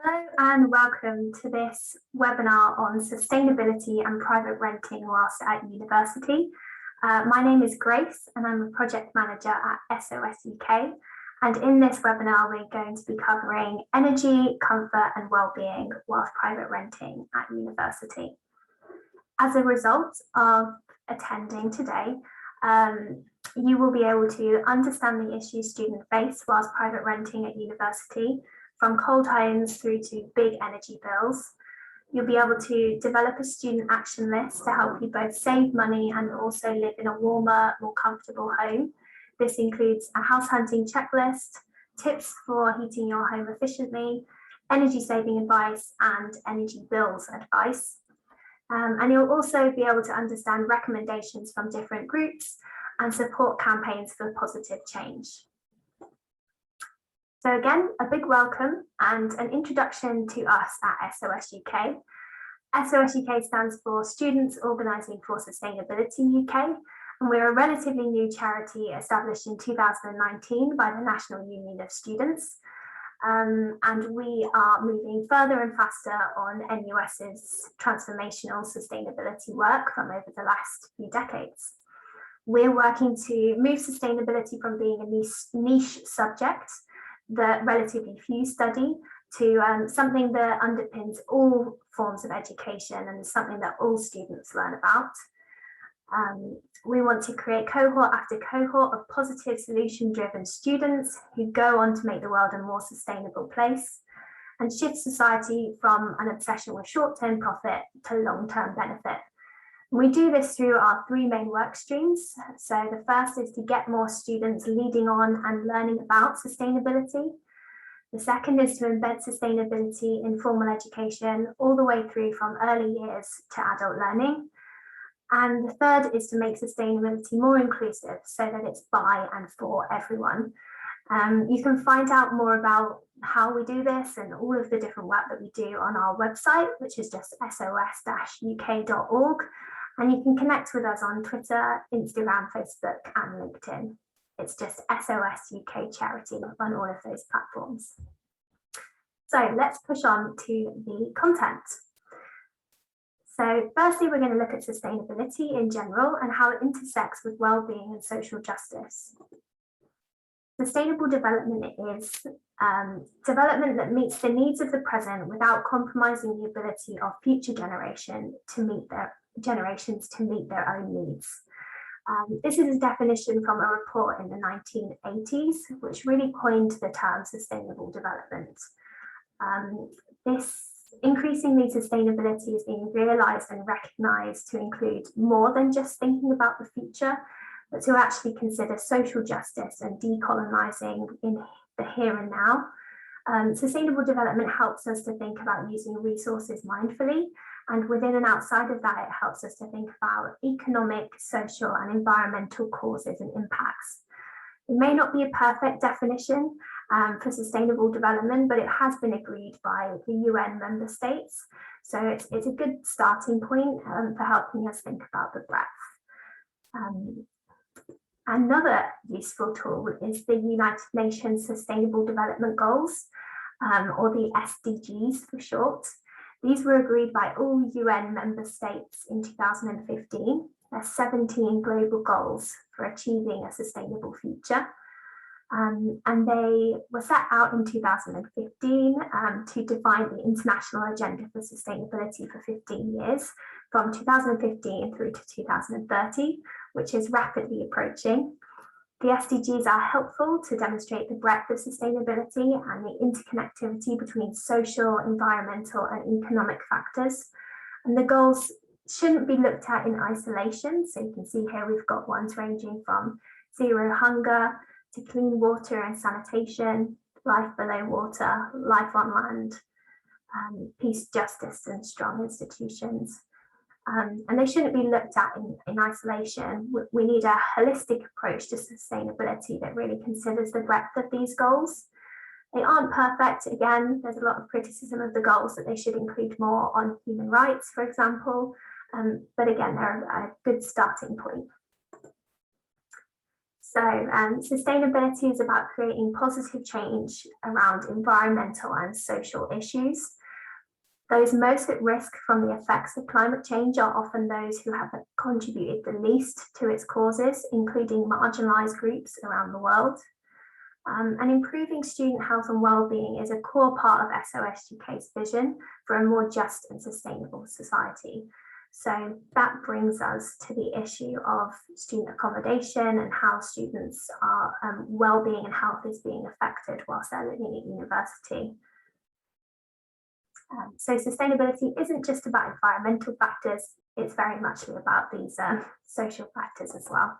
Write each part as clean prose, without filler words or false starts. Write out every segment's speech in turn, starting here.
Hello and welcome to this webinar on sustainability and private renting whilst at university. My name is Grace and I'm a project manager at SOS UK. And in this webinar, we're going to be covering energy, comfort and well-being whilst private renting at university. As a result of attending today, you will be able to understand the issues students face whilst private renting at university, from cold homes through to big energy bills. You'll be able to develop a student action list to help you both save money and also live in a warmer, more comfortable home. This includes a house hunting checklist, tips for heating your home efficiently, energy saving advice and energy bills advice. And you'll also be able to understand recommendations from different groups and support campaigns for positive change. So again, a big welcome and an introduction to us at SOS UK. SOS UK stands for Students Organising for Sustainability UK, and we're a relatively new charity established in 2019 by the National Union of Students. And we are moving further and faster on NUS's transformational sustainability work from over the last few decades. We're working to move sustainability from being a niche subject that relatively few study to something that underpins all forms of education and something that all students learn about. We want to create cohort after cohort of positive solution-driven students who go on to make the world a more sustainable place and shift society from an obsession with short-term profit to long-term benefit. We do this through our three main work streams. So the first is to get more students leading on and learning about sustainability. The second is to embed sustainability in formal education all the way through from early years to adult learning. And the third is to make sustainability more inclusive so that it's by and for everyone. You can find out more about how we do this and all of the different work that we do on our website, which is just sos-uk.org. And you can connect with us on Twitter, Instagram, Facebook, and LinkedIn. It's just SOS UK Charity on all of those platforms. So let's push on to the content. So firstly, we're going to look at sustainability in general and how it intersects with well-being and social justice. Sustainable development is development that meets the needs of the present without compromising the ability of future generations to meet their own needs. This is a definition from a report in the 1980s, which really coined the term sustainable development. Increasingly, sustainability is being realised and recognised to include more than just thinking about the future, but to actually consider social justice and decolonising in the here and now. Sustainable development helps us to think about using resources mindfully, and within and outside of that, it helps us to think about economic, social and environmental causes and impacts. It may not be a perfect definition for sustainable development, but it has been agreed by the UN member states. So it's a good starting point for helping us think about the breadth. Another useful tool is the United Nations Sustainable Development Goals, or the SDGs for short. These were agreed by all UN member states in 2015. There's 17 global goals for achieving a sustainable future. And they were set out in 2015 to define the international agenda for sustainability for 15 years, from 2015 through to 2030, which is rapidly approaching. The SDGs are helpful to demonstrate the breadth of sustainability and the interconnectivity between social, environmental and economic factors. And the goals shouldn't be looked at in isolation. So you can see here we've got ones ranging from zero hunger to clean water and sanitation, life below water, life on land, peace, justice and strong institutions. And they shouldn't be looked at in isolation. We need a holistic approach to sustainability that really considers the breadth of these goals. They aren't perfect. Again, there's a lot of criticism of the goals that they should include more on human rights, for example. But again, they're a good starting point. So sustainability is about creating positive change around environmental and social issues. Those most at risk from the effects of climate change are often those who have contributed the least to its causes, including marginalised groups around the world. And improving student health and wellbeing is a core part of SOS UK's vision for a more just and sustainable society. So that brings us to the issue of student accommodation and how students' wellbeing and health is being affected whilst they're living at university. So sustainability isn't just about environmental factors, it's very much about these social factors as well.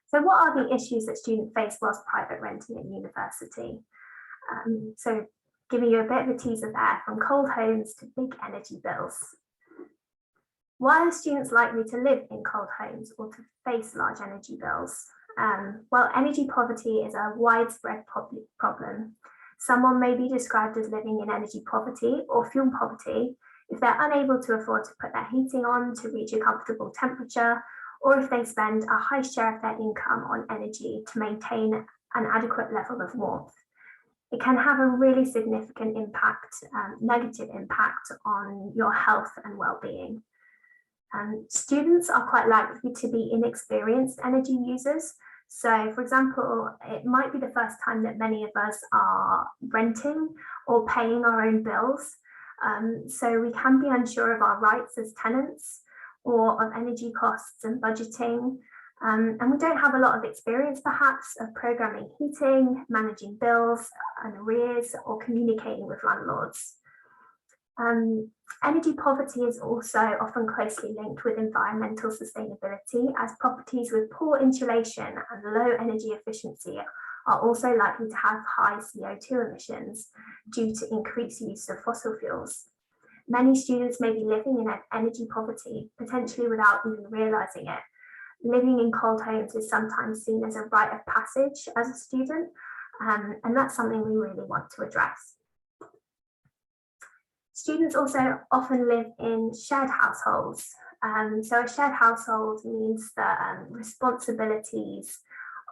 So what are the issues that students face whilst private renting at university? So giving you a bit of a teaser there, from cold homes to big energy bills. Why are students likely to live in cold homes or to face large energy bills? Well, energy poverty is a widespread problem. Someone may be described as living in energy poverty or fuel poverty if they're unable to afford to put their heating on to reach a comfortable temperature, or if they spend a high share of their income on energy to maintain an adequate level of warmth. It can have a really significant impact, negative impact on your health and well-being. Students are quite likely to be inexperienced energy users. So, for example, it might be the first time that many of us are renting or paying our own bills. So we can be unsure of our rights as tenants or of energy costs and budgeting. And we don't have a lot of experience, perhaps, of programming heating, managing bills and arrears, or communicating with landlords. Energy poverty is also often closely linked with environmental sustainability, as properties with poor insulation and low energy efficiency are also likely to have high CO2 emissions due to increased use of fossil fuels. Many students may be living in energy poverty, potentially without even realising it. Living in cold homes is sometimes seen as a rite of passage as a student, and that's something we really want to address. Students also often live in shared households. So a shared household means that responsibilities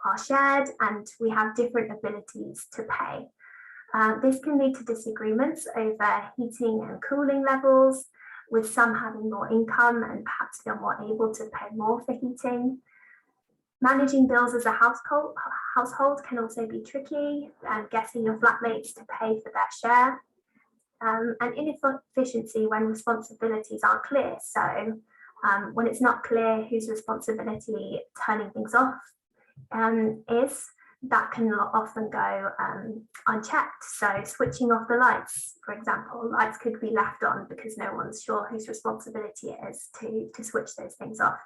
are shared and we have different abilities to pay. This can lead to disagreements over heating and cooling levels, with some having more income and perhaps feel more able to pay more for heating. Managing bills as a household can also be tricky, getting your flatmates to pay for their share. And inefficiency when responsibilities aren't clear. So when it's not clear whose responsibility turning things off is, that can often go unchecked. So switching off the lights, for example, lights could be left on because no one's sure whose responsibility it is to switch those things off.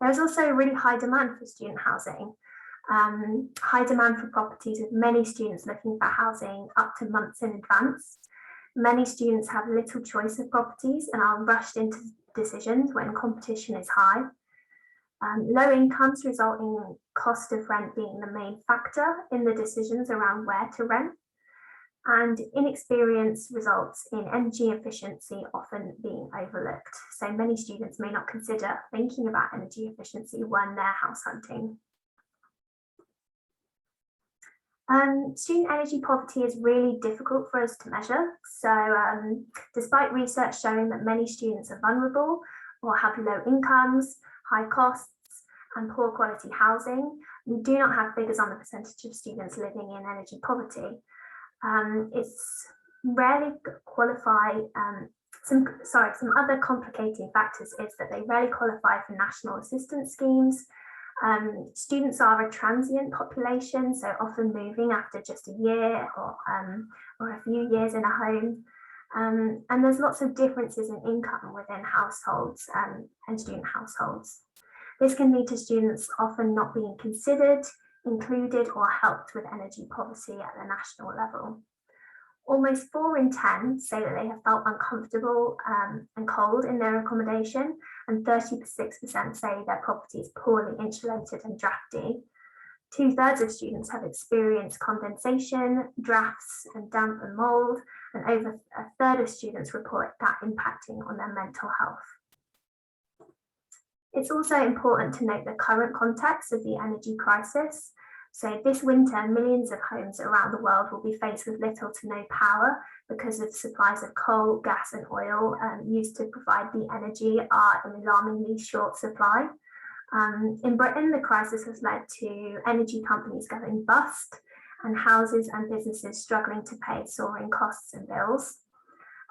There's also really high demand for student housing. High demand for properties, with many students looking for housing up to months in advance. Many students have little choice of properties and are rushed into decisions when competition is high. Low incomes result in cost of rent being the main factor in the decisions around where to rent. And inexperience results in energy efficiency often being overlooked. So many students may not consider thinking about energy efficiency when they're house hunting. Student energy poverty is really difficult for us to measure. So despite research showing that many students are vulnerable or have low incomes, high costs, and poor quality housing, we do not have figures on the percentage of students living in energy poverty. It's rarely qualify, some other complicating factors is that they rarely qualify for national assistance schemes. Students are a transient population, so often moving after just a year or a few years in a home. And there's lots of differences in income within households and student households. This can lead to students often not being considered, included, or helped with energy poverty at the national level. Almost 4 in 10 say that they have felt uncomfortable and cold in their accommodation, and 36% say their property is poorly insulated and drafty. 2/3 of students have experienced condensation, drafts, and damp and mold, and over 1/3 of students report that impacting on their mental health. It's also important to note the current context of the energy crisis. So this winter, millions of homes around the world will be faced with little to no power because of supplies of coal, gas and oil used to provide the energy are in alarmingly short supply. In Britain, the crisis has led to energy companies going bust and houses and businesses struggling to pay soaring costs and bills.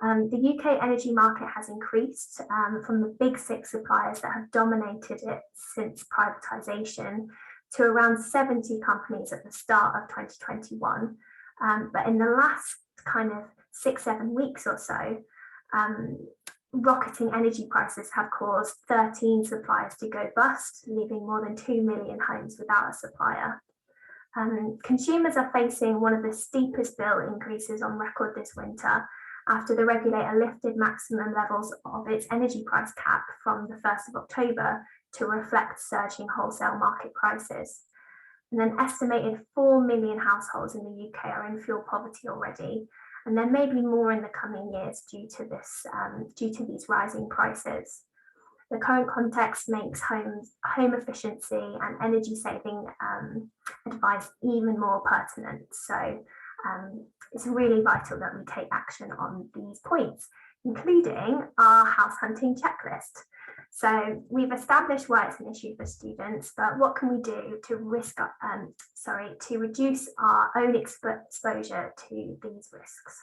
The UK energy market has increased from the big six suppliers that have dominated it since privatisation to around 70 companies at the start of 2021. But in the last kind of 6-7 weeks or so, rocketing energy prices have caused 13 suppliers to go bust, leaving more than 2 million homes without a supplier. Consumers are facing one of the steepest bill increases on record this winter after the regulator lifted maximum levels of its energy price cap from the 1st of October to reflect surging wholesale market prices. And an estimated 4 million households in the UK are in fuel poverty already, and there may be more in the coming years due to these rising prices. The current context makes home efficiency and energy saving advice even more pertinent. So it's really vital that we take action on these points, including our house hunting checklist. So we've established why it's an issue for students, but what can we do to reduce our own exposure to these risks?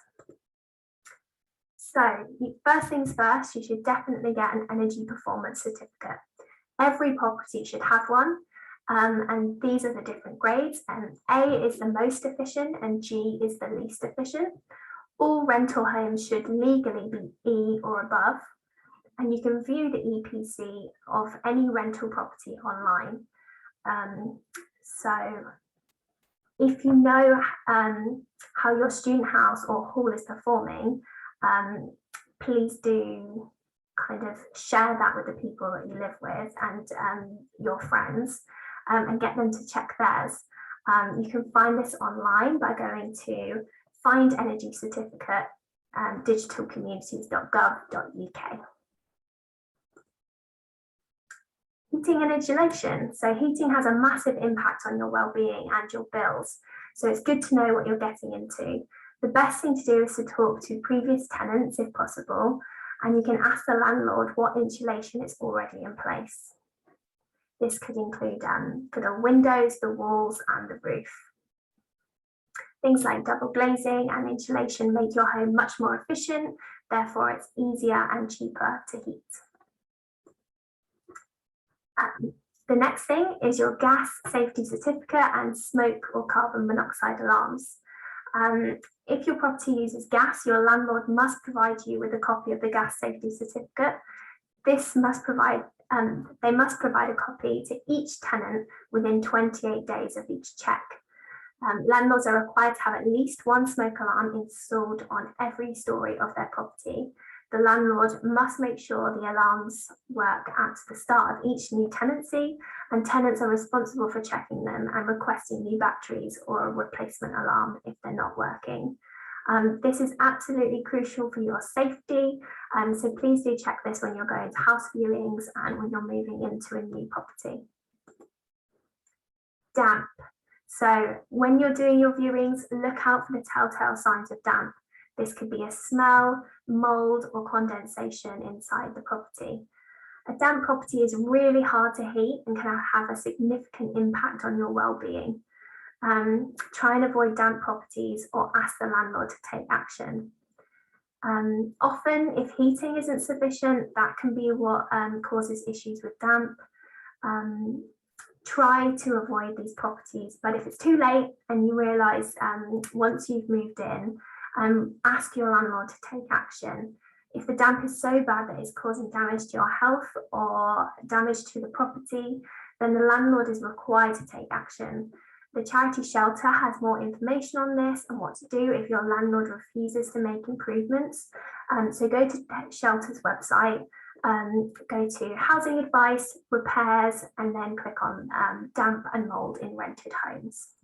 So first things first, you should definitely get an energy performance certificate. Every property should have one, and these are the different grades. A is the most efficient and G is the least efficient. All rental homes should legally be E or above, and you can view the EPC of any rental property online. So if you know how your student house or hall is performing, please do kind of share that with the people that you live with and your friends, and get them to check theirs. You can find this online by going to Find Energy Certificate, digitalcommunities.gov.uk. Heating and insulation. So heating has a massive impact on your well-being and your bills. So it's good to know what you're getting into. The best thing to do is to talk to previous tenants if possible, and you can ask the landlord what insulation is already in place. This could include for the windows, the walls and the roof. Things like double glazing and insulation make your home much more efficient, therefore it's easier and cheaper to heat. The next thing is your gas safety certificate and smoke or carbon monoxide alarms. If your property uses gas, your landlord must provide you with a copy of the gas safety certificate. They must provide a copy to each tenant within 28 days of each check. Landlords are required to have at least one smoke alarm installed on every story of their property. The landlord must make sure the alarms work at the start of each new tenancy, and tenants are responsible for checking them and requesting new batteries or a replacement alarm if they're not working. This is absolutely crucial for your safety, so please do check this when you're going to house viewings and when you're moving into a new property. Damp. So when you're doing your viewings, look out for the telltale signs of damp. This could be a smell, mold or condensation inside the property. A damp property is really hard to heat and can have a significant impact on your well-being. Try and avoid damp properties or ask the landlord to take action. Often, if heating isn't sufficient, that can be what causes issues with damp. Try to avoid these properties, but if it's too late and you realise once you've moved in, ask your landlord to take action. If the damp is so bad that it's causing damage to your health or damage to the property, then the landlord is required to take action. The charity shelter has more information on this and what to do if your landlord refuses to make improvements. So go to the shelter's website, go to housing advice, repairs, and then click on damp and mold in rented homes.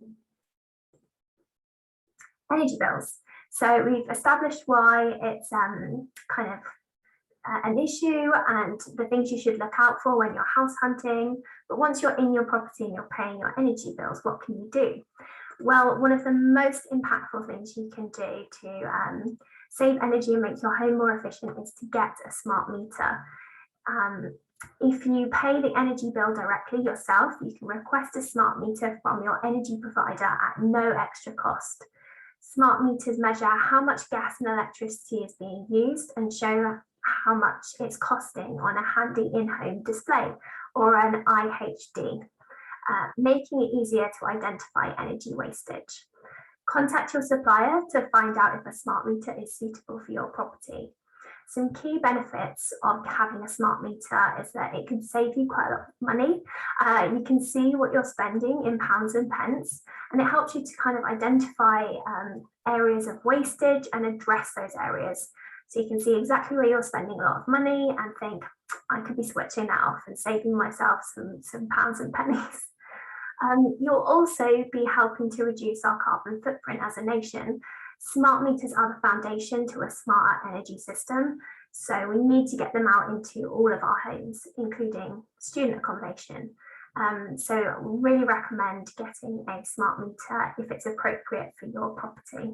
Energy bills. So we've established why it's kind of an issue and the things you should look out for when you're house hunting. But once you're in your property and you're paying your energy bills, what can you do? Well, one of the most impactful things you can do to save energy and make your home more efficient is to get a smart meter. If you pay the energy bill directly yourself, you can request a smart meter from your energy provider at no extra cost. Smart meters measure how much gas and electricity is being used and show how much it's costing on a handy in-home display or an IHD, making it easier to identify energy wastage. Contact your supplier to find out if a smart meter is suitable for your property. Some key benefits of having a smart meter is that it can save you quite a lot of money. You can see what you're spending in pounds and pence, and it helps you to kind of identify areas of wastage and address those areas. So you can see exactly where you're spending a lot of money and think, I could be switching that off and saving myself some pounds and pennies. You'll also be helping to reduce our carbon footprint as a nation. Smart meters are the foundation to a smarter energy system, so we need to get them out into all of our homes, including student accommodation. So really recommend getting a smart meter if it's appropriate for your property.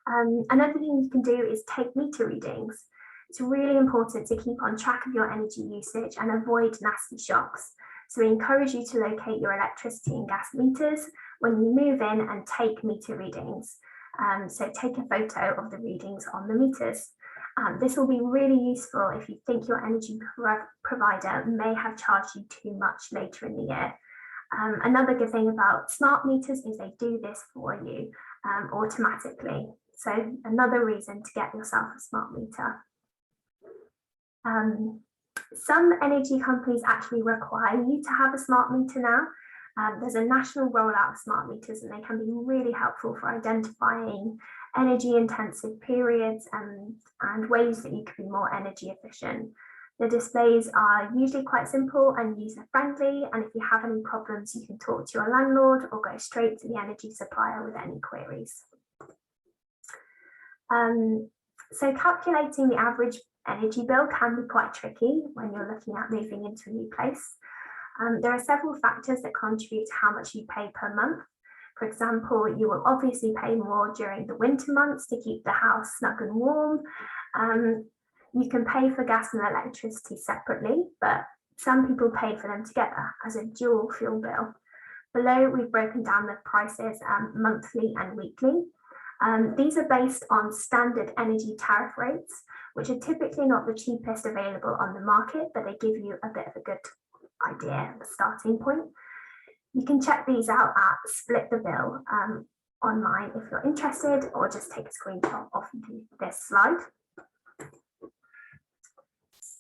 Another thing you can do is take meter readings. It's really important to keep on track of your energy usage and avoid nasty shocks. So we encourage you to locate your electricity and gas meters when you move in and take meter readings. So take a photo of the readings on the meters. This will be really useful if you think your energy provider may have charged you too much later in the year. Another good thing about smart meters is they do this for you automatically. So another reason to get yourself a smart meter. Some energy companies actually require you to have a smart meter now. There's a national rollout of smart meters and they can be really helpful for identifying energy intensive periods and ways that you can be more energy efficient. The displays are usually quite simple and user friendly, and if you have any problems you can talk to your landlord or go straight to the energy supplier with any queries. So calculating the average energy bill can be quite tricky when you're looking at moving into a new place. There are several factors that contribute to how much you pay per month. For example, you will obviously pay more during the winter months to keep the house snug and warm. You can pay for gas and electricity separately, but some people pay for them together as a dual fuel bill. Below, we've broken down the prices monthly and weekly. These are based on standard energy tariff rates, which are typically not the cheapest available on the market, but they give you a bit of a good idea, a starting point. You can check these out at Split the Bill online if you're interested, or just take a screenshot of this slide.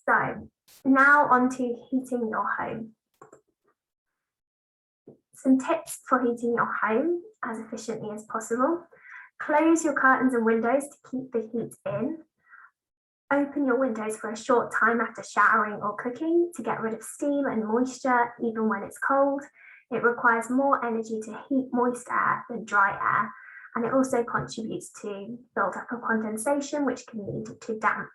So now on to heating your home. Some tips for heating your home as efficiently as possible. Close your curtains and windows to keep the heat in. Open your windows for a short time after showering or cooking to get rid of steam and moisture, even when it's cold. It requires more energy to heat moist air than dry air, and it also contributes to build up of condensation, which can lead to damp.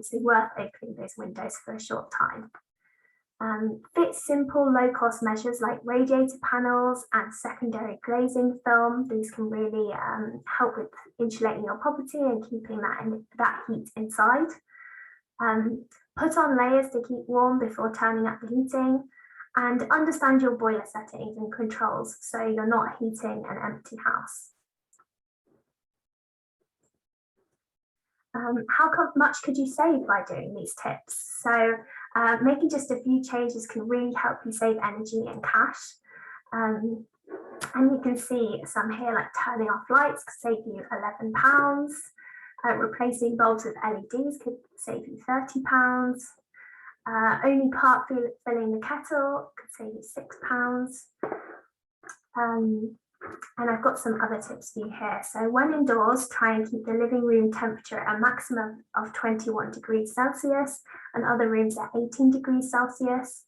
So worth opening those windows for a short time. Fit simple low-cost measures like radiator panels and secondary glazing film. These can really help with insulating your property and keeping that heat inside. Put on layers to keep warm before turning up the heating, and understand your boiler settings and controls so you're not heating an empty house. How much could you save by doing these tips? So making just a few changes can really help you save energy and cash. And you can see some here, like turning off lights could save you £11. Replacing bulbs with LEDs could save you £30. Only part filling the kettle could save you £6. And I've got some other tips for you here. So when indoors, try and keep the living room temperature at a maximum of 21 degrees Celsius and other rooms at 18 degrees Celsius.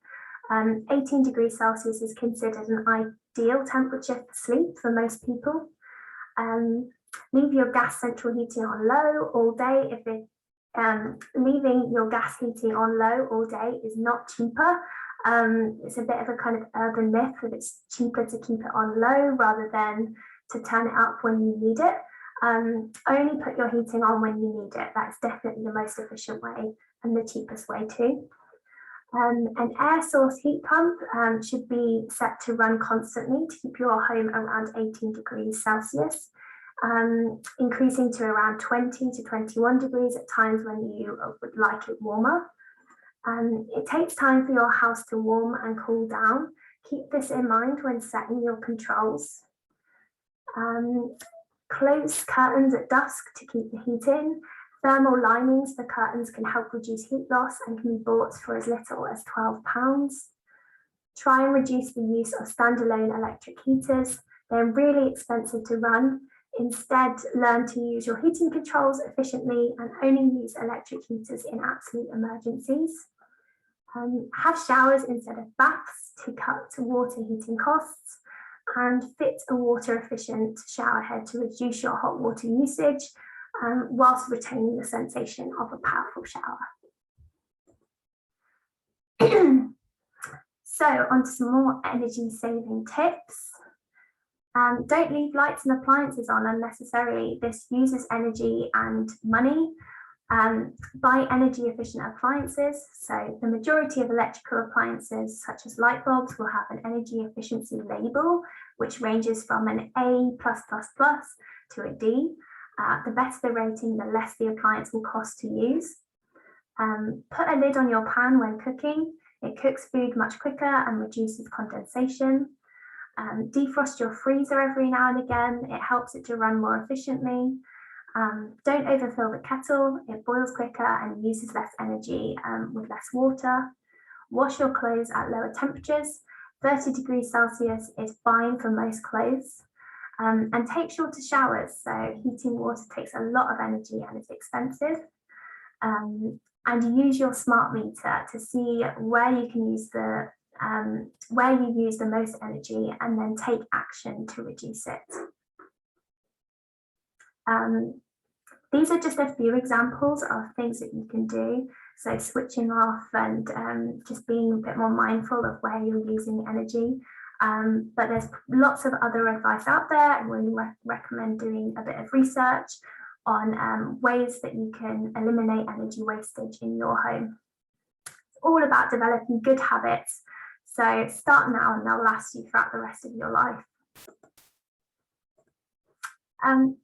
18 degrees Celsius is considered an ideal temperature for sleep for most people. Leave your gas central heating on low all day Leaving your gas heating on low all day is not cheaper. It's a bit of a kind of urban myth that it's cheaper to keep it on low rather than to turn it up when you need it. Only put your heating on when you need it. That's definitely the most efficient way and the cheapest way too. An air source heat pump should be set to run constantly to keep your home around 18 degrees Celsius, increasing to around 20 to 21 degrees at times when you would like it warmer. It takes time for your house to warm and cool down. Keep this in mind when setting your controls. Close curtains at dusk to keep the heat in. Thermal linings for curtains can help reduce heat loss and can be bought for as little as £12. Try and reduce the use of standalone electric heaters. They're really expensive to run. Instead, learn to use your heating controls efficiently and only use electric heaters in absolute emergencies. Have showers instead of baths to cut water heating costs, and fit a water efficient shower head to reduce your hot water usage whilst retaining the sensation of a powerful shower. So on to some more energy saving tips. Don't leave lights and appliances on unnecessarily. This uses energy and money. Buy energy efficient appliances. So the majority of electrical appliances, such as light bulbs, will have an energy efficiency label, which ranges from an A+++ to a D. The better the rating, the less the appliance will cost to use. Put a lid on your pan when cooking. It cooks food much quicker and reduces condensation. Defrost your freezer every now and again. It helps it to run more efficiently. Don't overfill the kettle. It boils quicker and uses less energy with less water. Wash your clothes at lower temperatures. 30 degrees Celsius is fine for most clothes. And take shorter showers. So heating water takes a lot of energy and is expensive. And use your smart meter to see where you can use where you use the most energy, and then take action to reduce it. These are just a few examples of things that you can do. So switching off and just being a bit more mindful of where you're using energy. But there's lots of other advice out there. I really recommend doing a bit of research on ways that you can eliminate energy wastage in your home. It's all about developing good habits. So start now and they'll last you throughout the rest of your life.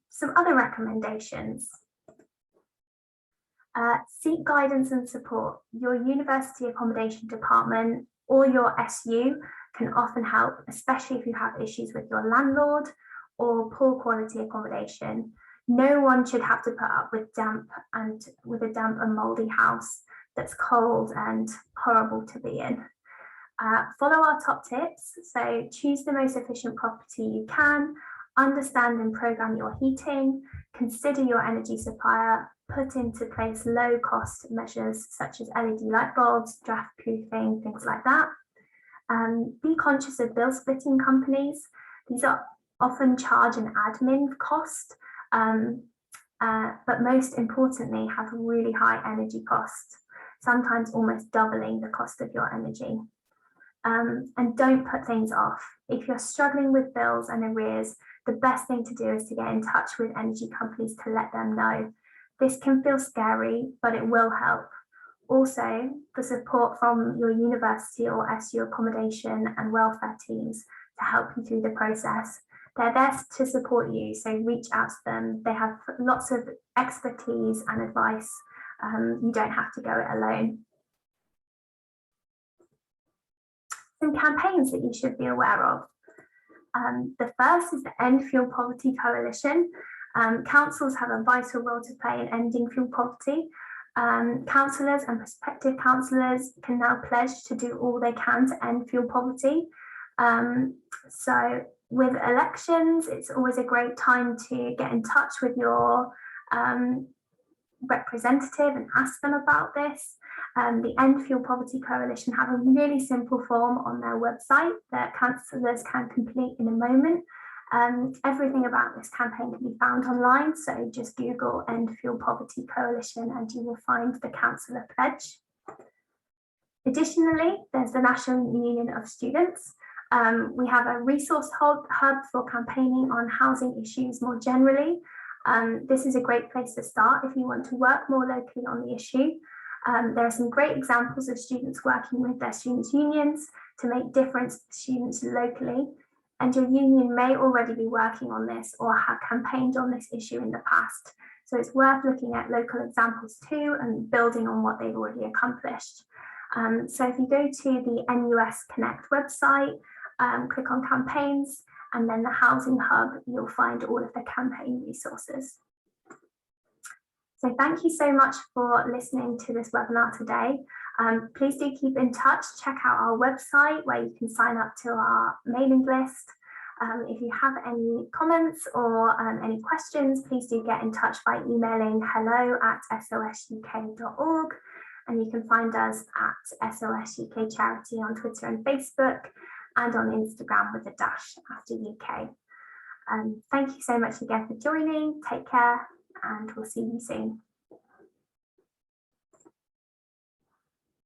Some other recommendations. Seek guidance and support. Your university accommodation department or your SU can often help, especially if you have issues with your landlord or poor quality accommodation. No one should have to put up with a damp and mouldy house that's cold and horrible to be in. Follow our top tips. So choose the most efficient property you can, understand and program your heating, consider your energy supplier, put into place low cost measures such as LED light bulbs, draft proofing, things like that. Be conscious of bill splitting companies. These are often charge an admin cost, but most importantly have really high energy costs, sometimes almost doubling the cost of your energy. And don't put things off. If you're struggling with bills and arrears, the best thing to do is to get in touch with energy companies to let them know. This can feel scary, but it will help. Also, the support from your university or SU accommodation and welfare teams to help you through the process. They're there to support you, so reach out to them. They have lots of expertise and advice. You don't have to go it alone. Some campaigns that you should be aware of. The first is the End Fuel Poverty Coalition. Councils have a vital role to play in ending fuel poverty. Councillors and prospective councillors can now pledge to do all they can to end fuel poverty. So with elections, it's always a great time to get in touch with your representative and ask them about this. The End Fuel Poverty Coalition have a really simple form on their website that councillors can complete in a moment. Everything about this campaign can be found online, so just Google End Fuel Poverty Coalition and you will find the Councillor Pledge. Additionally, there's the National Union of Students. We have a resource hub for campaigning on housing issues more generally. This is a great place to start if you want to work more locally on the issue. There are some great examples of students working with their students' unions to make difference to students locally. And your union may already be working on this or have campaigned on this issue in the past. So it's worth looking at local examples too and building on what they've already accomplished. So if you go to the NUS Connect website, click on campaigns and then the Housing Hub, you'll find all of the campaign resources. So thank you so much for listening to this webinar today. Please do keep in touch, check out our website where you can sign up to our mailing list. If you have any comments or any questions, please do get in touch by emailing hello@sosuk.org, and you can find us at SOS UK Charity on Twitter and Facebook and on Instagram with a dash after UK. Thank you so much again for joining, take care, and we'll see you soon.